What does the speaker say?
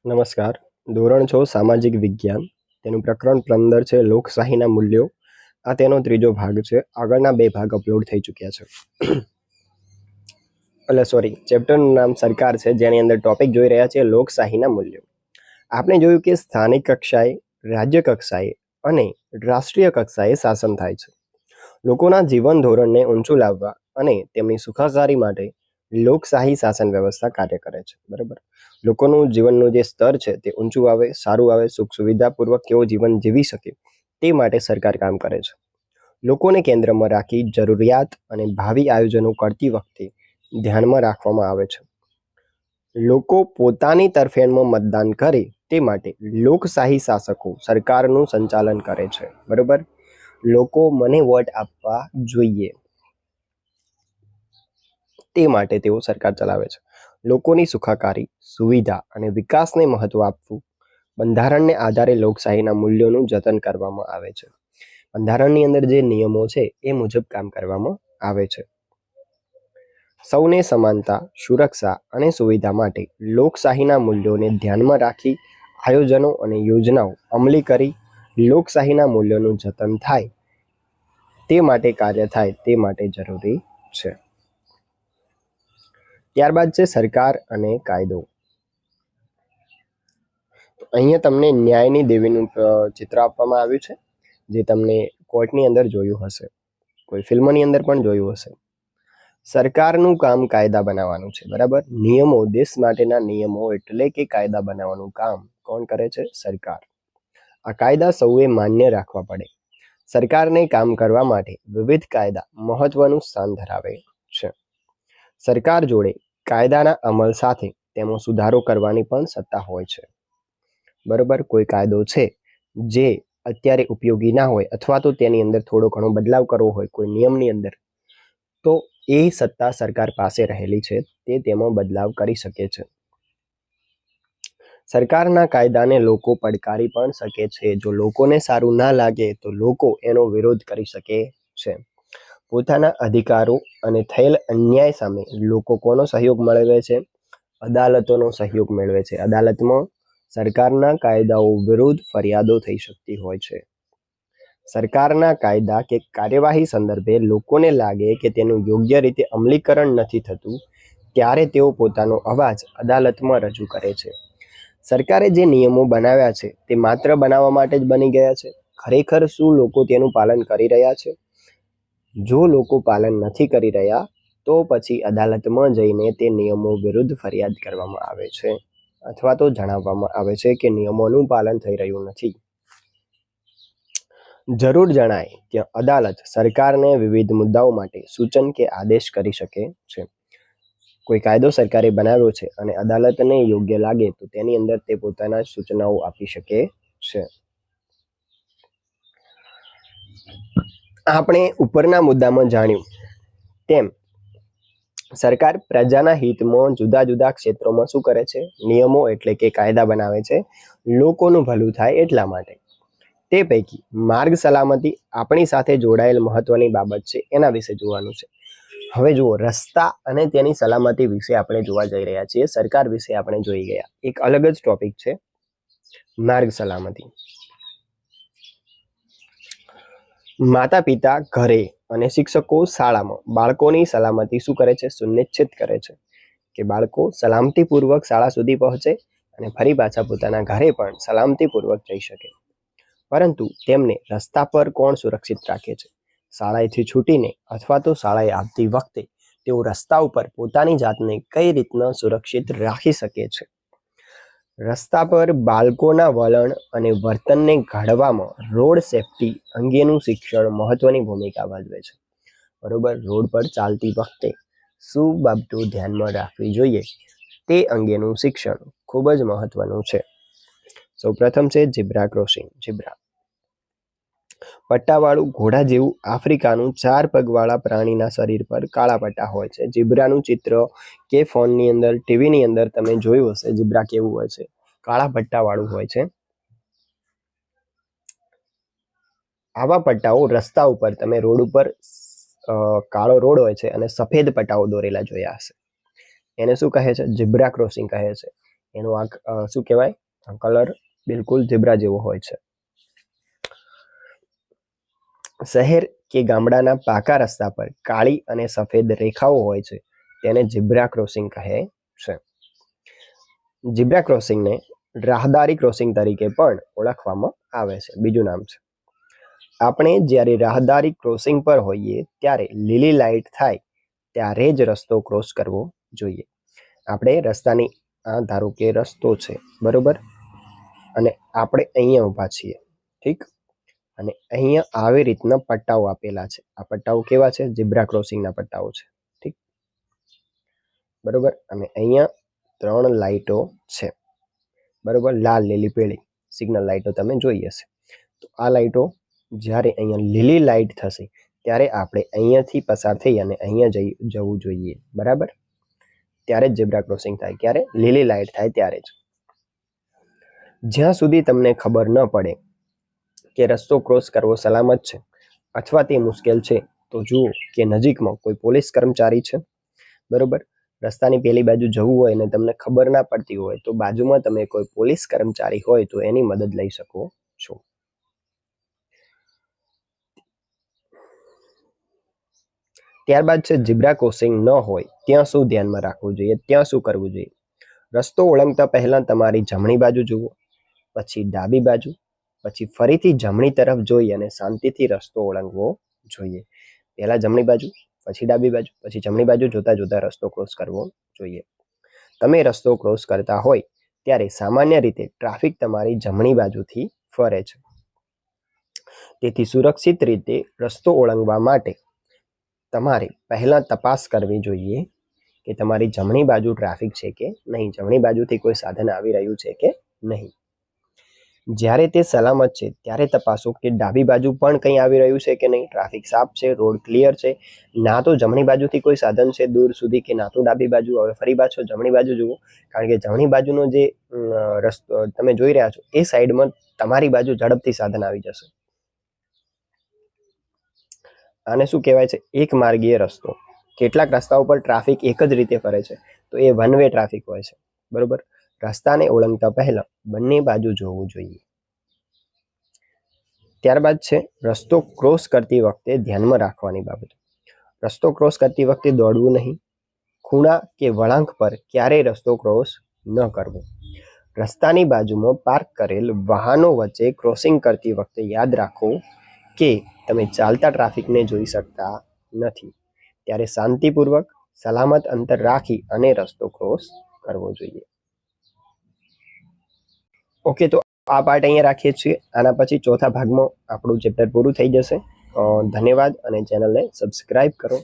નમસ્કાર. ધોરણ 6 સામાજિક વિજ્ઞાન. તેનું પ્રકરણ 15 છે લોકશાહીના મૂલ્યો. આ તેનો ત્રીજો ભાગ છે. આગળના 2 ભાગ અપલોડ થઈ ચૂક્યા છે. ચેપ્ટરનું નામ સરકાર છે, જેની અંદર ટોપિક જોઈ રહ્યા છે લોકશાહીના મૂલ્યો. આપણે જોયું કે સ્થાનિક કક્ષાએ, રાજ્ય કક્ષાએ અને રાષ્ટ્રીય કક્ષાએ શાસન થાય છે. લોકોના જીવન ધોરણને ઊંચું લાવવા અને તેમની સુખાકારી માટે લોકશાહી શાસન વ્યવસ્થા કાર્ય કરે છે. બરાબર. લોકોનું જીવનનું જે સ્તર છે તે ઊંચું આવે, સારું આવે, સુખ સુવિધાપૂર્વક કેવો જીવન જીવી શકે તે માટે સરકાર કામ કરે છે. લોકોને કેન્દ્રમાં રાખી જરૂરિયાત અને ભાવિ આયોજનો કરતી વખતે ધ્યાનમાં રાખવામાં આવે છે. લોકો પોતાની તરફેણમાં મતદાન કરે તે માટે લોકશાહી શાસકો સરકારનું સંચાલન કરે છે. બરોબર. લોકો મને વોટ આપવા જોઈએ તે માટે તેઓ સરકાર ચલાવે છે. લોકોની સુખાકારી, સુવિધા અને વિકાસને મહત્વ આપવું બંધારણને આધારે લોકશાહીના મૂલ્યોનું જતન કરવામાં આવે છે. બંધારણની અંદર જે નિયમો છે એ મુજબ કામ કરવામાં આવે છે. સૌને સમાનતા, સુરક્ષા અને સુવિધા માટે લોકશાહીના મૂલ્યોને ધ્યાનમાં રાખી આયોજનો અને યોજનાઓ અમલી કરી લોકશાહીના મૂલ્યોનું જતન થાય તે માટે કાર્ય થાય તે માટે જરૂરી છે. ત્યારબાદ છે સરકાર અને કાયદો. અહીંયા તમને ન્યાયની દેવીનું ચિત્ર આપવામાં આવ્યું છે, જે તમને કોર્ટની અંદર જોયું હશે, કોઈ ફિલ્મની અંદર પણ જોયું હશે. સરકારનું કામ કાયદા બનાવવાનું છે. બરાબર. નિયમો, દેશ માટેના નિયમો એટલે કે કાયદા બનાવવાનું કામ કોણ કરે છે? સરકાર. આ કાયદા સૌએ માન્ય રાખવા પડે. સરકારને કામ કરવા માટે વિવિધ કાયદા મહત્વનું સ્થાન ધરાવે છે. સરકાર જોડે કાયદાના અમલ સાથે તેમાં સુધારો કરવાની પણ સત્તા હોય છે. બરોબર. કોઈ કાયદો છે જે અત્યારે ઉપયોગી ના હોય અથવા તો તેની અંદર થોડો ઘણો બદલાવ કરવો હોય કોઈ નિયમની અંદર, તો એ સત્તા સરકાર પાસે રહેલી છે, તે તેમાં બદલાવ કરી શકે છે. સરકારના કાયદાને લોકો પડકારી પણ શકે છે. જો લોકોને સારું ના લાગે તો લોકો એનો વિરોધ કરી શકે છે. પોતાના અધિકારો અને થયેલ અન્યાય સામે લોકો કોનો સહયોગ મેળવે છે? અદાલતોનો સહયોગ મેળવે છે. અદાલતમાં સરકારના કાયદાઓ વિરુદ્ધ ફરિયાદો થઈ શકતી હોય છે. સરકારના કાયદા કે કાર્યવાહી સંદર્ભે લોકોને લાગે કે તેનું યોગ્ય રીતે અમલીકરણ નથી થતું, ત્યારે તેઓ પોતાનો અવાજ અદાલતમાં રજૂ કરે છે. સરકારે જે નિયમો બનાવ્યા છે તે માત્ર બનાવવા માટે જ બની ગયા છે? ખરેખર શું લોકો તેનું પાલન કરી રહ્યા છે? જો લોકો પાલન નથી કરી રહ્યા તો પછી અદાલતમાં જઈને તે નિયમો વિરુદ્ધ ફરિયાદ કરવામાં આવે છે અથવા તો જણાવવામાં આવે છે કે નિયમોનું પાલન થઈ રહ્યું નથી. જરૂર જણાય ત્યાં અદાલત સરકારને વિવિધ મુદ્દાઓ માટે સૂચન કે આદેશ કરી શકે છે. કોઈ કાયદો સરકારે બનાવ્યો છે અને અદાલતને યોગ્ય લાગે તો તેની અંદર તે પોતાના સૂચનાઓ આપી શકે છે. આપણે ઉપરના મુદ્દામાં જાણ્યું તેમ સરકાર પ્રજાના હિતમાં જુદા જુદા ક્ષેત્રોમાં શું કરે છે? નિયમો એટલે કે કાયદા બનાવે છે, લોકોનું ભલું થાય એટલા માટે. તે પૈકી માર્ગ સલામતી આપણી સાથે જોડાયેલ મહત્વની બાબત છે, એના વિશે જોવાનું છે. હવે જુઓ, રસ્તા અને તેની સલામતી વિશે આપણે જોવા જઈ રહ્યા છીએ. સરકાર વિશે આપણે જોઈ ગયા. એક અલગ જ ટોપિક છે માર્ગ સલામતી. માતા પિતા ઘરે અને શિક્ષકો શાળામાં બાળકોની સલામતી શું કરે છે? સુનિશ્ચિત કરે છે કે બાળકો સલામતીપૂર્વક શાળા સુધી પહોંચે અને ફરી પાછા પોતાના ઘરે પણ સલામતીપૂર્વક જઈ શકે. પરંતુ તેમને રસ્તા પર કોણ સુરક્ષિત રાખે છે? શાળાએથી છૂટીને અથવા તો શાળાએ આવતી વખતે તેઓ રસ્તા ઉપર પોતાની જાતને કઈ રીતના સુરક્ષિત રાખી શકે છે? રસ્તા પર બાળકોના વલણ અને વર્તનને ઘડવામાં રોડ સેફટી અંગેનું શિક્ષણ મહત્વની ભૂમિકા ભજવે છે. બરોબર. રોડ પર ચાલતી વખતે શું બાબતો ધ્યાનમાં રાખવી જોઈએ તે અંગેનું શિક્ષણ ખૂબ જ મહત્વનું છે. સૌપ્રથમ છે ઝીબ્રા ક્રોસિંગ. ઝીબ્રા પટ્ટાવાળું ઘોડા જેવું આફ્રિકાનું 4 પગવાળા પ્રાણીના શરીર પર કાળા પટ્ટા હોય છે. ઝીબ્રાનું ચિત્ર કે ફોનની અંદર, ટીવીની અંદર તમે જોયું હશે. ઝીબ્રા કેવું હોય છે? કાળા પટ્ટાવાળું હોય છે. આવા પટ્ટાઓ રસ્તા ઉપર તમે રોડ ઉપર કાળો રોડ હોય છે અને સફેદ પટ્ટાઓ દોરેલા જોયા હશે. એને શું કહે છે? ઝીબ્રા ક્રોસિંગ કહે છે. એનો આ શું કહેવાય, કલર બિલકુલ ઝીબ્રા જેવો હોય છે. શહેર કે ગામડાના પાકા રસ્તા પર કાળી અને સફેદ રેખાઓ હોય છે તેને ઝીબ્રા ક્રોસિંગ કહે છે. ઝીબ્રા ક્રોસિંગને રાહદારી ક્રોસિંગ તરીકે પણ ઓળખવામાં આવે છે. બીજું નામ છે. આપણે જ્યારે રાહદારી ક્રોસિંગ પર હોઈએ ત્યારે લીલી લાઇટ થાય ત્યારે જ રસ્તો ક્રોસ કરવો જોઈએ. આપણે રસ્તાની ધારો કે રસ્તો છે બરોબર, અને આપણે અહીંયા ઊભા છીએ, ઠીક, અને અહીંયા આવી રીતના પટ્ટાઓ આપેલા છે. આ પટ્ટાઓ કેવા છે? ઝીબ્રા ક્રોસિંગના પટ્ટાઓ છે, ઠીક, બરોબર. અને અહીંયા 3 લાઇટો છે, બરોબર, લાલ, લીલી, પીળી સિગ્નલ લાઇટો તમે જોઈ હશે. તો આ લાઇટો જ્યારે અહીંયા લીલી લાઇટ થશે ત્યારે આપણે અહીંયાથી પસાર થઈ અને અહીંયા જવું જોઈએ, બરાબર. ત્યારે જ ઝીબ્રા ક્રોસિંગ થાય. ક્યારે? લીલી લાઇટ થાય ત્યારે જ. જ્યાં સુધી તમને ખબર ન પડે કે રસ્તો ક્રોસ કરવો સલામત છે અથવા તે મુશ્કેલ છે તો જુઓ કે નજીકમાં કોઈ પોલીસ કર્મચારી છે, બરોબર. રસ્તાની પેલી બાજુ જવું હોય અને તમને ખબર ના પડતી હોય તો બાજુમાં તમે કોઈ પોલીસ કર્મચારી હોય તો એની મદદ લઈ શકો છો. ત્યારબાદ છે ઝીબ્રા ક્રોસિંગ ન હોય ત્યાં શું ધ્યાનમાં રાખવું જોઈએ, ત્યાં શું કરવું જોઈએ. રસ્તો ઓળંગતા પહેલા તમારી જમણી બાજુ જુઓ, પછી ડાબી બાજુ, પછી ફરીથી જમણી તરફ જોઈ અને શાંતિથી રસ્તો ઓળંગવો જોઈએ. પહેલા જમણી બાજુ, પછી ડાબી બાજુ, પછી જમણી બાજુ જોતા જોતા રસ્તો ક્રોસ કરવો જોઈએ. તમે રસ્તો ક્રોસ કરતા હોય ત્યારે સામાન્ય રીતે ટ્રાફિક તમારી જમણી બાજુથી ફરે છે. તેથી સુરક્ષિત રીતે રસ્તો ઓળંગવા માટે તમારે પહેલાં તપાસ કરવી જોઈએ કે તમારી જમણી બાજુ ટ્રાફિક છે કે નહીં, જમણી બાજુથી કોઈ સાધન આવી રહ્યું છે કે નહીં. જ્યારે તે સલામત છે ત્યારે તપાસો કે ડાબી બાજુ પણ કંઈ આવી રહ્યું છે કે નહીં, ટ્રાફિક સાફ છે, રોડ ક્લિયર છે, ના તો જમણી બાજુથી કોઈ સાધન છે દૂર સુધી કે ના તો ડાબી બાજુ. હવે ફરી પાછો જમણી બાજુ જુઓ, કારણ કે જમણી બાજુનો જે રસ્તો તમે જોઈ રહ્યા છો એ સાઈડમાં તમારી બાજુ ઝડપથી સાધન આવી જશે. આને શું કહેવાય છે? એક માર્ગીય રસ્તો. કેટલાક રસ્તાઓ પર ટ્રાફિક એક જ રીતે ફરે છે તો એ વન વે ટ્રાફિક હોય છે, બરોબર. રસ્તાને ઓળંગતા પહેલા બંને બાજુ જોવું જોઈએ. ત્યારબાદ છે રસ્તો ક્રોસ કરતી વખતે ધ્યાનમાં રાખવાની બાબત. રસ્તો ક્રોસ કરતી વખતે દોડવું નહીં. ખૂણા કે વળાંક પર ક્યારેય રસ્તો ક્રોસ ન કરવો. રસ્તાની બાજુમાં પાર્ક કરેલ વાહનો વચ્ચે ક્રોસિંગ કરતી વખતે યાદ રાખો કે તમે ચાલતા ટ્રાફિકને જોઈ શકતા નથી, ત્યારે શાંતિપૂર્વક સલામત અંતર રાખી અને રસ્તો ક્રોસ કરવો જોઈએ. ઓકે, તો આ પાર્ટ અહીંયા રાખીએ છીએ. આના પછી ચોથા ભાગમાં આપણું ચેપ્ટર પૂરું થઈ જશે. ધન્યવાદ અને ચેનલને સબસ્ક્રાઈબ કરો.